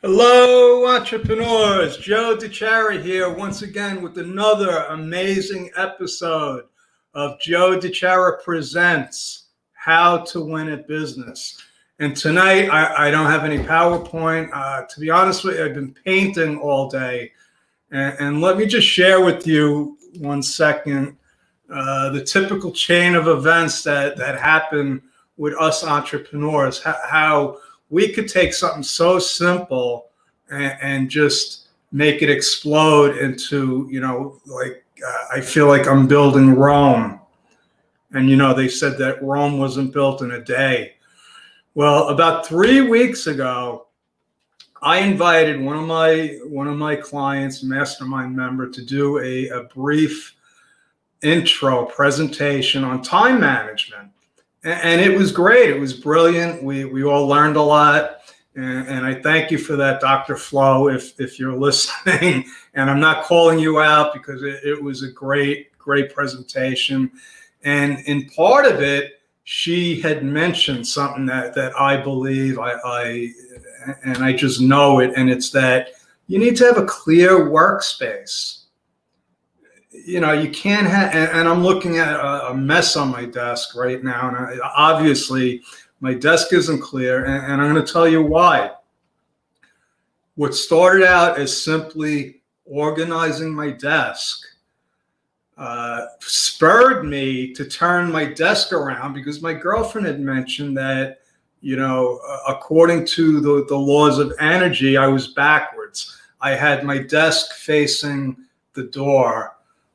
Hello, entrepreneurs. Joe DeChara here once again with another amazing episode of Joe DeChara Presents How to Win at Business. And tonight, I don't have any PowerPoint. To be honest with you, I've been painting all day. And let me just share with you 1 second the typical chain of events that happen with us entrepreneurs, how we could take something so simple and just make it explode into, I feel like I'm building Rome. And, they said that Rome wasn't built in a day. Well, about 3 weeks ago, I invited one of my clients, mastermind member, to do a brief intro presentation on time management. And it was great. It was brilliant. We all learned a lot. And I thank you for that, Dr. Flo, if you're listening. And I'm not calling you out because it was a great presentation. And in part of it, she had mentioned something that I believe and I just know it. And it's that you need to have a clear workspace. You can't have, and I'm looking at a mess on my desk right now. And obviously, my desk isn't clear. And I'm going to tell you why. What started out as simply organizing my desk spurred me to turn my desk around because my girlfriend had mentioned that, according to the laws of energy, I was backwards. I had my desk facing the door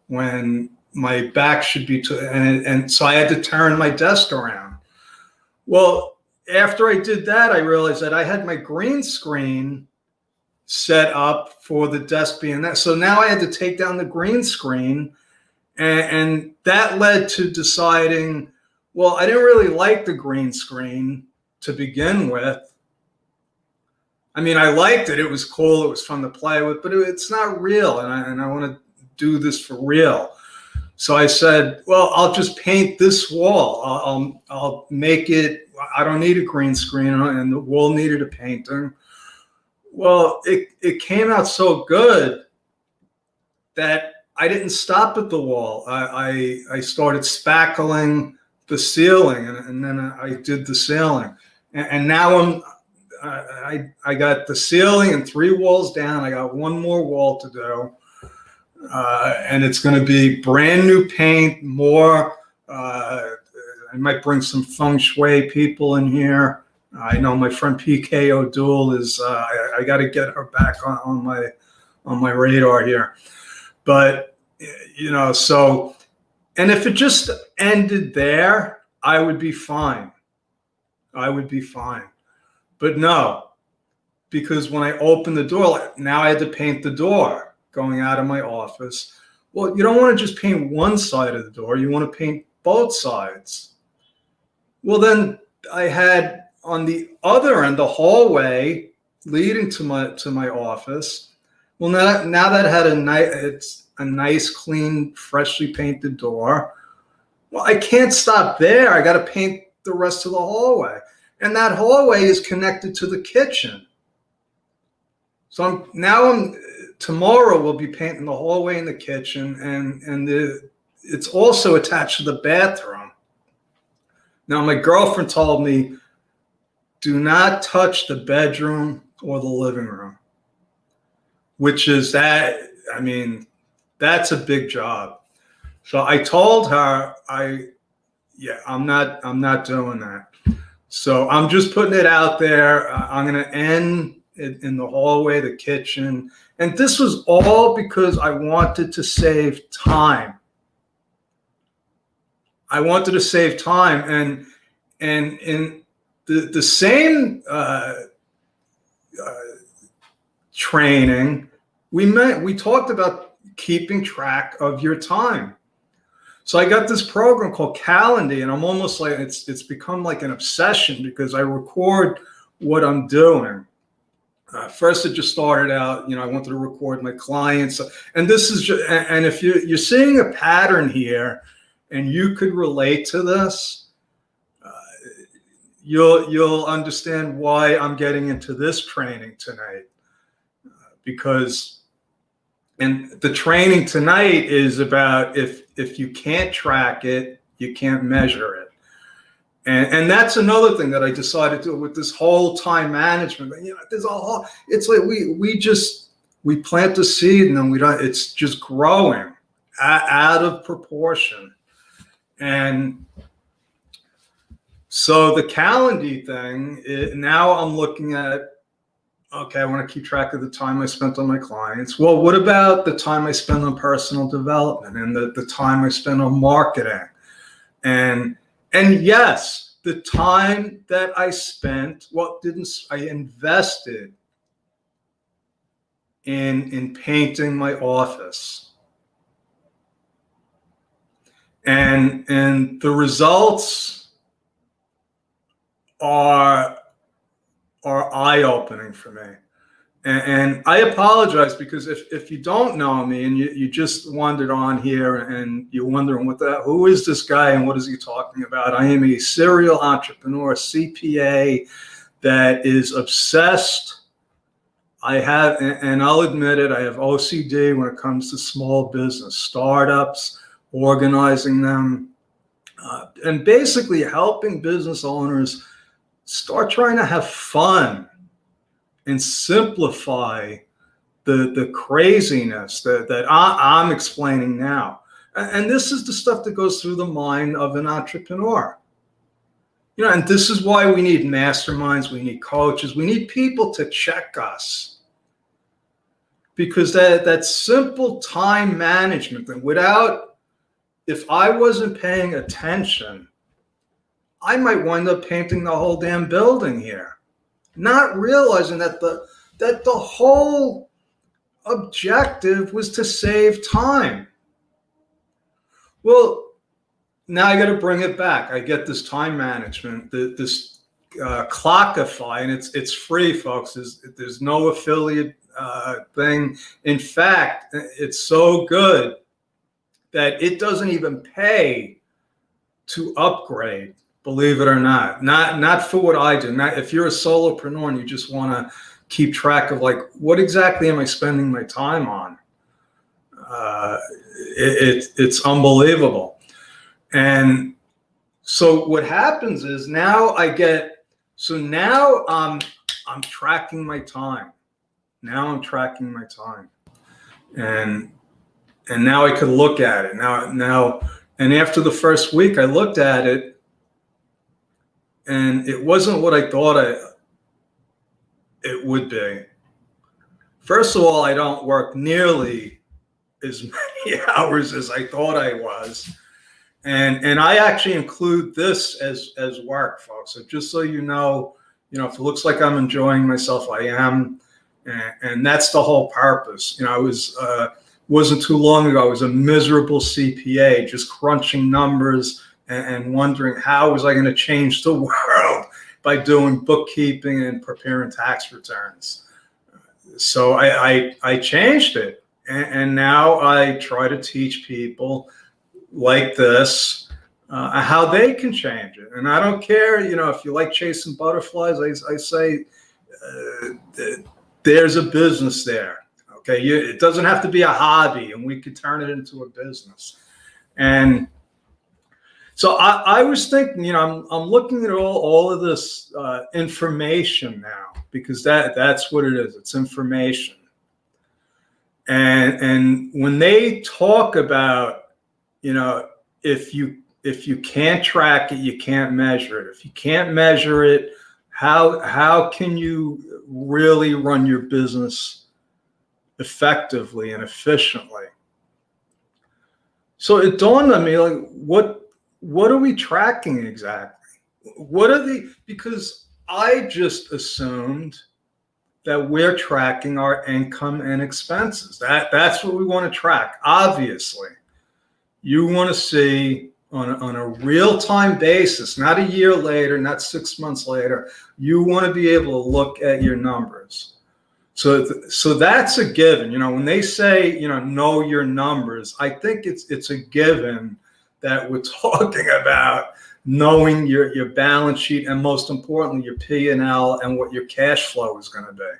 when my back should be and so I had to turn my desk around. Well, after I did that, I realized that I had my green screen set up for the desk being that. So now I had to take down the green screen, and that led to deciding, well, I didn't really like the green screen to begin with. I mean, I liked it. It was cool. It was fun to play with, but it's not real. And I want to do this for real. So I said, well, I'll just paint this wall. I'll make it, I don't need a green screen, and the wall needed a painting. Well, it came out so good that I didn't stop at the wall. I started spackling the ceiling, and then I did the ceiling. And now I got the ceiling and 3 walls down. I got 1 more wall to do. And it's going to be brand new paint, more. I might bring some feng shui people in here. I know my friend PK O'Doul is. I got to get her back on my radar here. But so, and if it just ended there, I would be fine. But no, because when I opened the door, now I had to paint the door going out of my office. Well, you don't want to just paint one side of the door. You want to paint both sides. Well, then I had on the other end, the hallway leading to my office. Well, now that had it's a nice, clean, freshly painted door. Well, I can't stop there. I got to paint the rest of the hallway. And that hallway is connected to the kitchen. So tomorrow we'll be painting the hallway in the kitchen, and it's also attached to the bathroom. Now, my girlfriend told me, do not touch the bedroom or the living room, which is that's a big job. So I told her, I'm not doing that. So I'm just putting it out there. I'm going to end in the hallway, the kitchen. And this was all because I wanted to save time. I wanted to save time. And in the same training, we talked about keeping track of your time. So I got this program called Calendly, and I'm almost like, it's become like an obsession because I record what I'm doing. First, it just started out, I wanted to record my clients. And this is just, and if you're seeing a pattern here and you could relate to this, you'll understand why I'm getting into this training tonight, because and the training tonight is about if you can't track it, you can't measure it. And that's another thing that I decided to do with this whole time management. There's a whole, it's like we plant the seed and then it's just growing out of proportion. And so the Calendly thing, now I'm looking at, okay, I want to keep track of the time I spent on my clients. Well, what about the time I spend on personal development and the time I spend on marketing? And yes, the time that I spent, I invested in painting my office. And the results are eye-opening for me. And I apologize, because if you don't know me and you just wandered on here and you're wondering who is this guy and what is he talking about? I am a serial entrepreneur, CPA, that is obsessed. And I'll admit it, I have OCD when it comes to small business, startups, organizing them, and basically helping business owners start trying to have fun and simplify the craziness that I'm explaining now. And this is the stuff that goes through the mind of an entrepreneur. And this is why we need masterminds, we need coaches, we need people to check us. Because that simple time management thing, if I wasn't paying attention, I might wind up painting the whole damn building here, not realizing that the whole objective was to save time. Well, now I got to bring it back. I get this time management, this Clockify, and it's free, folks. There's no affiliate thing. In fact, it's so good that it doesn't even pay to upgrade. Believe it or not, not for what I do. Not if you're a solopreneur and you just want to keep track of what exactly am I spending my time on. It's unbelievable. And so what happens is now I'm tracking my time. Now I'm tracking my time, and now I could look at it now. And after the first week, I looked at it. And it wasn't what I thought it would be. First of all, I don't work nearly as many hours as I thought I was. And I actually include this as work, folks. So just so you know, if it looks like I'm enjoying myself, I am. And that's the whole purpose. I wasn't too long ago, I was a miserable CPA, just crunching numbers and wondering how was I going to change the world by doing bookkeeping and preparing tax returns. So I changed it, and now I try to teach people like this how they can change it. And I don't care, if you like chasing butterflies, I say there's a business there. Okay, it doesn't have to be a hobby, and we could turn it into a business. And so I was thinking, I'm looking at all of this information now, because that's what it is. It's information. And when they talk about, if you can't track it, you can't measure it. If you can't measure it, how can you really run your business effectively and efficiently? So it dawned on me, what are we tracking exactly? Because I just assumed that we're tracking our income and expenses. That's what we want to track. Obviously, you want to see on a real-time basis, not a year later, not 6 months later. You want to be able to look at your numbers. So that's a given. When they say, know your numbers, I think it's a given that we're talking about knowing your balance sheet, and most importantly, your P&L and what your cash flow is going to be.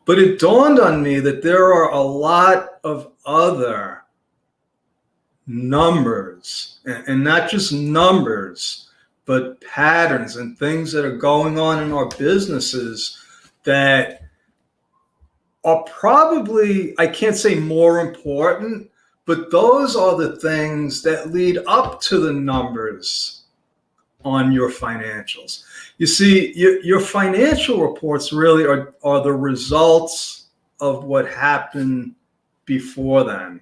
But it dawned on me that there are a lot of other numbers, and not just numbers, but patterns and things that are going on in our businesses that are probably, I can't say more important, but those are the things that lead up to the numbers on your financials. You see, your financial reports really are the results of what happened before then.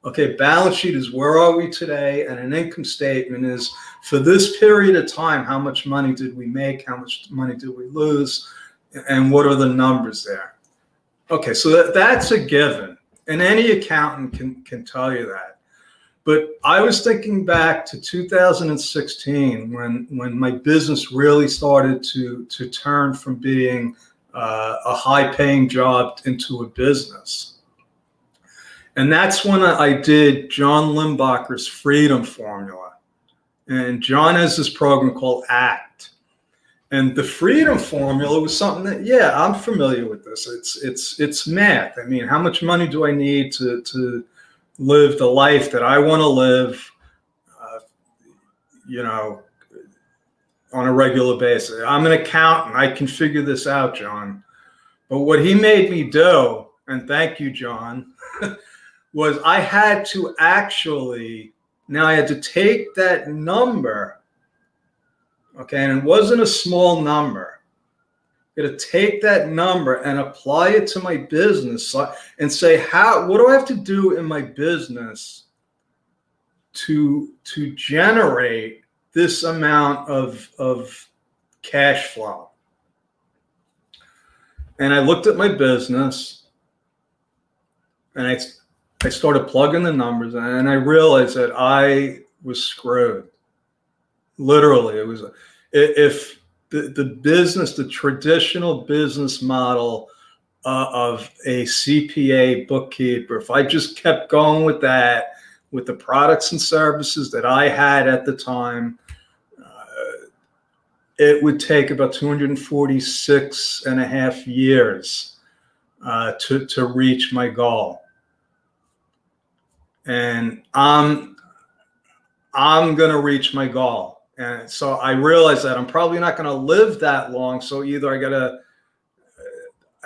Okay, balance sheet is where are we today, and an income statement is for this period of time, how much money did we make, how much money did we lose, and what are the numbers there. Okay, so that's a given, and any accountant can tell you that. But I was thinking back to 2016 when my business really started to turn from being a high-paying job into a business. And that's when I did John Limbacher's Freedom Formula. And John has this program called ACT. And the Freedom Formula was something that, yeah, I'm familiar with this. It's math. I mean, how much money do I need to live the life that I want to live, on a regular basis? I'm an accountant. I can figure this out, John. But what he made me do, and thank you, John, was I had to take that number, okay, and it wasn't a small number. I had to take that number and apply it to my business and say, what do I have to do in my business to generate this amount of cash flow? And I looked at my business, and I started plugging the numbers, and I realized that I was screwed. Literally, it was if the business, the traditional business model of a CPA bookkeeper, if I just kept going with that, with the products and services that I had at the time, it would take about 246 and a half years to reach my goal. And I'm going to reach my goal. And so I realized that I'm probably not going to live that long. So either I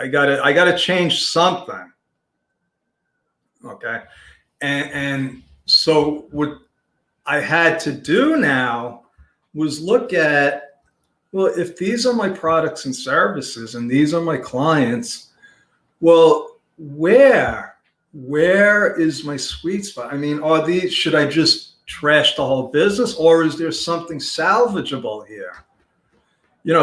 got to change something. Okay. And so what I had to do now was look at, well, if these are my products and services and these are my clients, well, where is my sweet spot? I mean, should I just trash the whole business, or is there something salvageable here?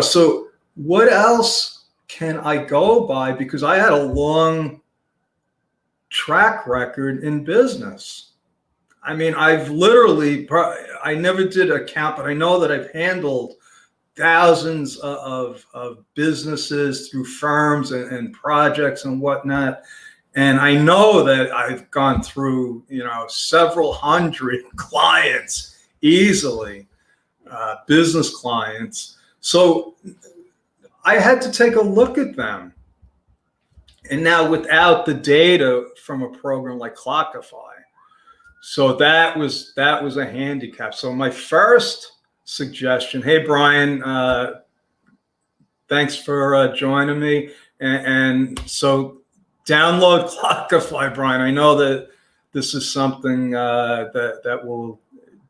So what else can I go by? Because I had a long track record in business. I mean, I never did account, but I know that I've handled thousands of businesses through firms and projects and whatnot. And I know that I've gone through, several hundred clients easily, business clients. So I had to take a look at them. And now without the data from a program like Clockify, so that was a handicap. So my first suggestion, hey, Brian, thanks for joining me. And so download Clockify, Brian. I know that this is something that will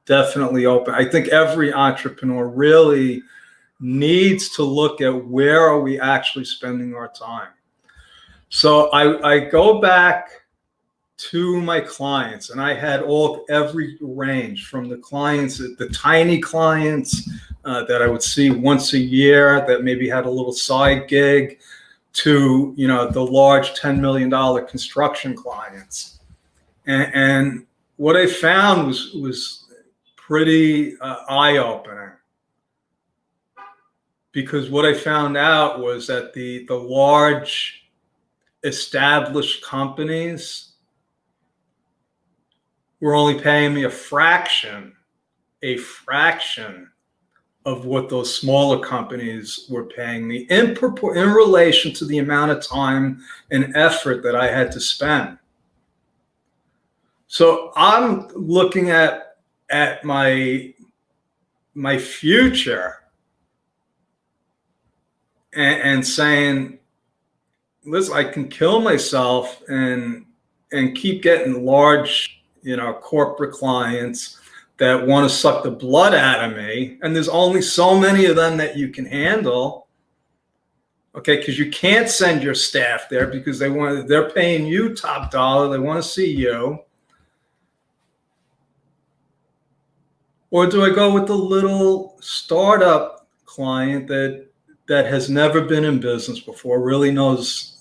definitely open. I think every entrepreneur really needs to look at where are we actually spending our time. So I go back to my clients, and I had every range from the clients, the tiny clients that I would see once a year that maybe had a little side gig, to the large $10 million construction clients. And what I found was pretty eye-opening, because what I found out was that the large established companies were only paying me a fraction a fraction of what those smaller companies were paying me in relation to the amount of time and effort that I had to spend. So I'm looking at my future and saying, listen, I can kill myself and keep getting large, corporate clients that want to suck the blood out of me. And there's only so many of them that you can handle. Okay, because you can't send your staff there because they're paying you top dollar. They want to see you. Or do I go with the little startup client that has never been in business before, really knows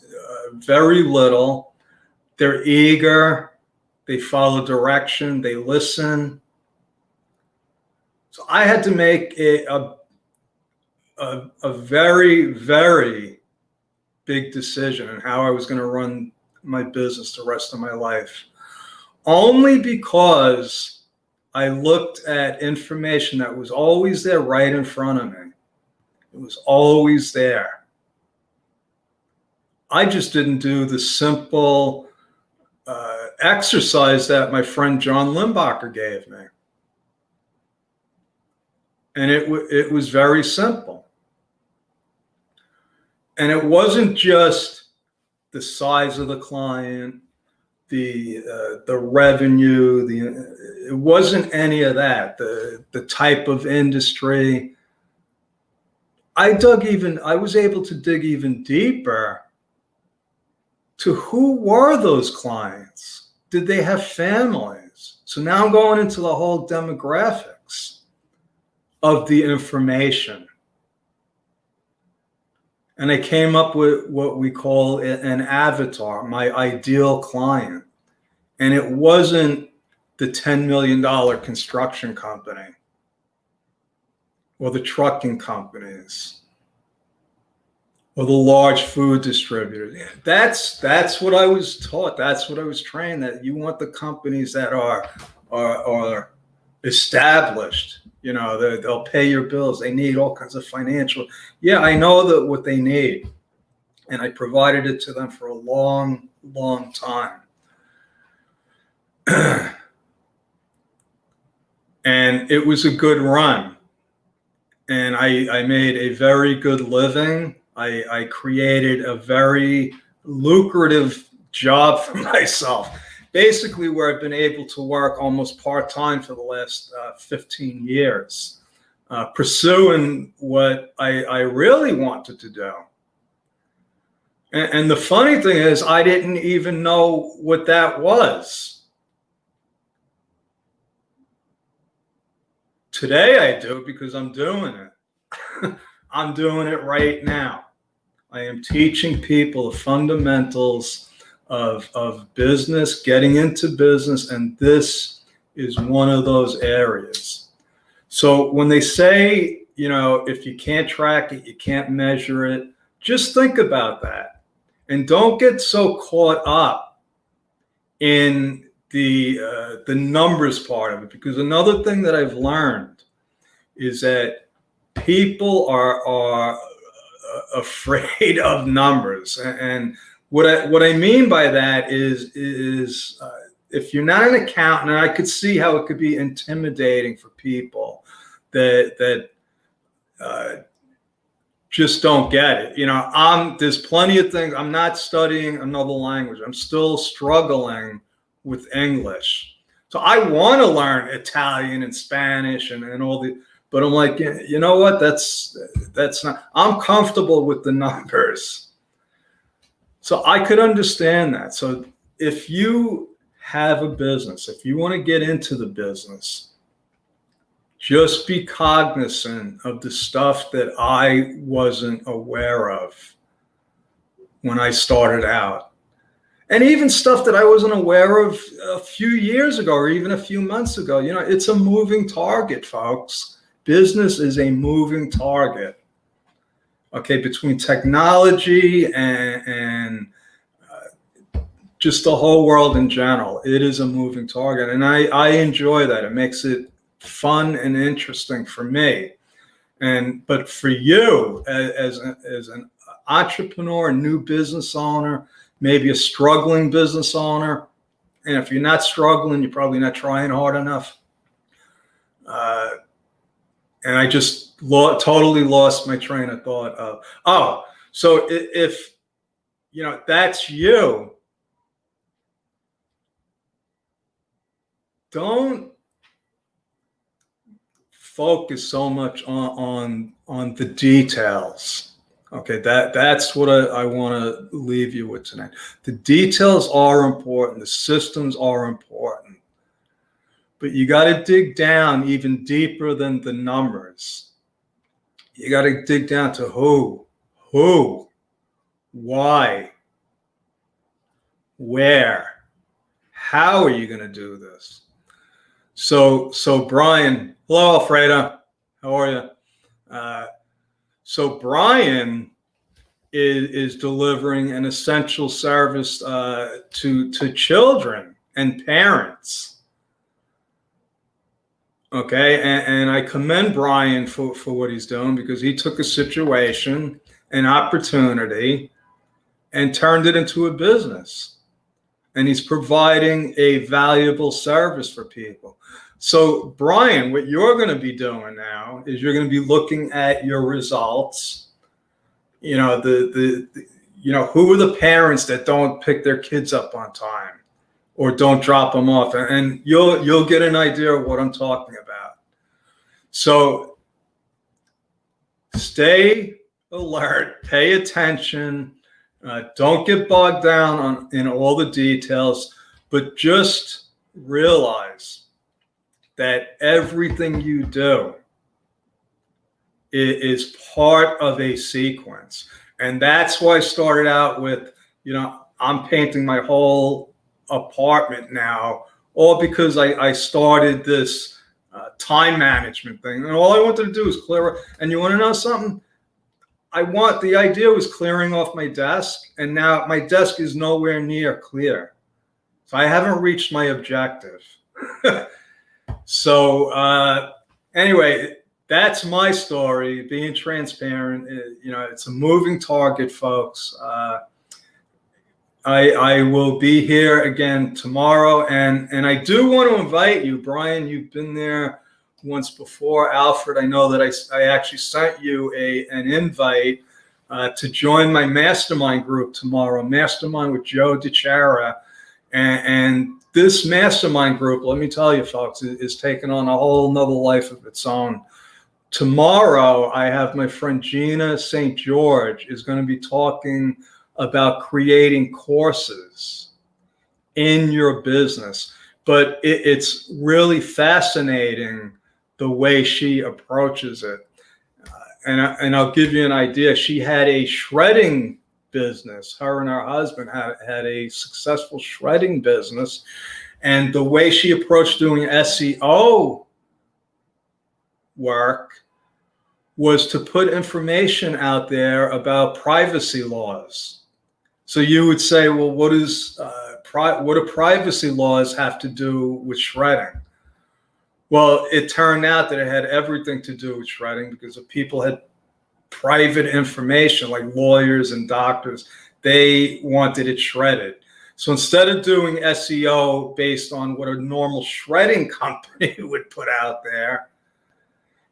very little. They're eager. They follow direction. They listen. So I had to make a very, very big decision on how I was going to run my business the rest of my life. Only because I looked at information that was always there right in front of me. It was always there. I just didn't do the simple exercise that my friend John Limbacher gave me. And it was very simple. And it wasn't just the size of the client, the revenue, it wasn't any of that. The type of industry. I was able to dig even deeper to who were those clients? Did they have families? So now I'm going into the whole demographics of the information. And I came up with what we call an avatar, my ideal client. And it wasn't the $10 million construction company or the trucking companies or the large food distributors. That's what I was taught. That's what I was trained, that you want the companies that are established. They'll pay your bills. They need all kinds of financial. Yeah, I know what they need. And I provided it to them for a long, long time. And it was a good run. And I made a very good living. I created a very lucrative job for myself, basically where I've been able to work almost part-time for the last 15 years, pursuing what I really wanted to do. And the funny thing is, I didn't even know what that was. Today I do, because I'm doing it. I'm doing it right now. I am teaching people the fundamentals of business, getting into business, and this is one of those areas. So when they say, if you can't track it, you can't measure it, just think about that. And don't get so caught up in the numbers part of it, because another thing that I've learned is that people are afraid of numbers. And what I mean by that is if you're not an accountant, and I could see how it could be intimidating for people that just don't get it. There's plenty of things. I'm not studying another language. I'm still struggling with English. So I want to learn Italian and Spanish and all the, but I'm like, you know what? That's not, I'm comfortable with the numbers. So I could understand that. So if you have a business, if you want to get into the business, just be cognizant of the stuff that I wasn't aware of when I started out. And even stuff that I wasn't aware of a few years ago or even a few months ago. It's a moving target, folks. Business is a moving target. Okay, between technology and just the whole world in general, it is a moving target. And I enjoy that. It makes it fun and interesting for me. But for you as an entrepreneur, a new business owner, maybe a struggling business owner, and if you're not struggling, you're probably not trying hard enough. And I just totally lost my train of thought of, so if that's you, don't focus so much on the details. Okay, that's what I want to leave you with tonight. The details are important. The systems are important. But you got to dig down even deeper than the numbers. You got to dig down to who, why, where, how are you going to do this? So Brian, hello, Alfredo. How are you? So Brian is delivering an essential service to children and parents. Okay, and I commend Brian for what he's doing, because he took a situation, an opportunity, and turned it into a business. And he's providing a valuable service for people. So, Brian, what you're going to be doing now is you're going to be looking at your results. Who are the parents that don't pick their kids up on time or don't drop them off? And you'll get an idea of what I'm talking about. So stay alert, pay attention. Don't get bogged down in all the details, but just realize that everything you do is part of a sequence. And that's why I started out with, I'm painting my whole apartment now, all because I started this time management thing. And all I wanted to do is clear. And you want to know something? The idea was clearing off my desk, and now my desk is nowhere near clear. So I haven't reached my objective. So anyway, that's my story, being transparent. It's a moving target, folks. I will be here again tomorrow. And I do want to invite you, Brian, you've been there once before. Alfred, I know that I actually sent you an invite to join my mastermind group tomorrow, Mastermind with Joe DiChiara. And this mastermind group, let me tell you, folks, is taking on a whole nother life of its own. Tomorrow, I have my friend Gina St. George is going to be talking about creating courses in your business. But it's really fascinating the way she approaches it. And I'll give you an idea. She had a shredding business. Her and her husband had a successful shredding business. And the way she approached doing SEO work was to put information out there about privacy laws. So you would say, well, what do privacy laws have to do with shredding? Well, it turned out that it had everything to do with shredding, because if people had private information, like lawyers and doctors, they wanted it shredded. So instead of doing SEO based on what a normal shredding company would put out there,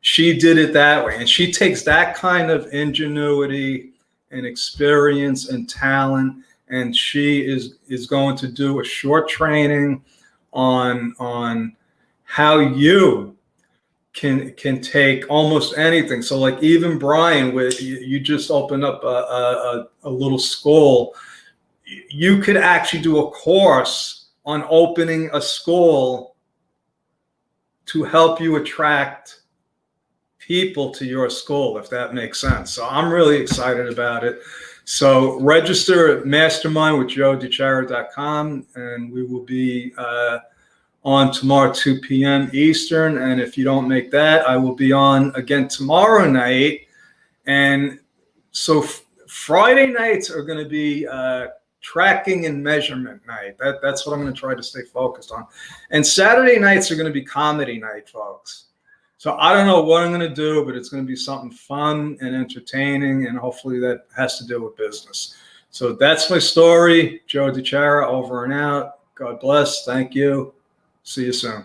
she did it that way. And she takes that kind of ingenuity and experience and talent, and she is going to do a short training on how you can take almost anything. So like even Brian, with you just opened up a little school. You could actually do a course on opening a school to help you attract people to your school, if that makes sense. So I'm really excited about it. So register at mastermindwithjoedichiara.com, and we will be on tomorrow, 2 p.m. Eastern. And if you don't make that, I will be on again tomorrow night. And so Friday nights are going to be tracking and measurement night. That's what I'm going to try to stay focused on. And Saturday nights are going to be comedy night, folks. So I don't know what I'm going to do, but it's going to be something fun and entertaining, and hopefully that has to do with business. So that's my story. Joe DiChiara, over and out. God bless. Thank you. See you soon.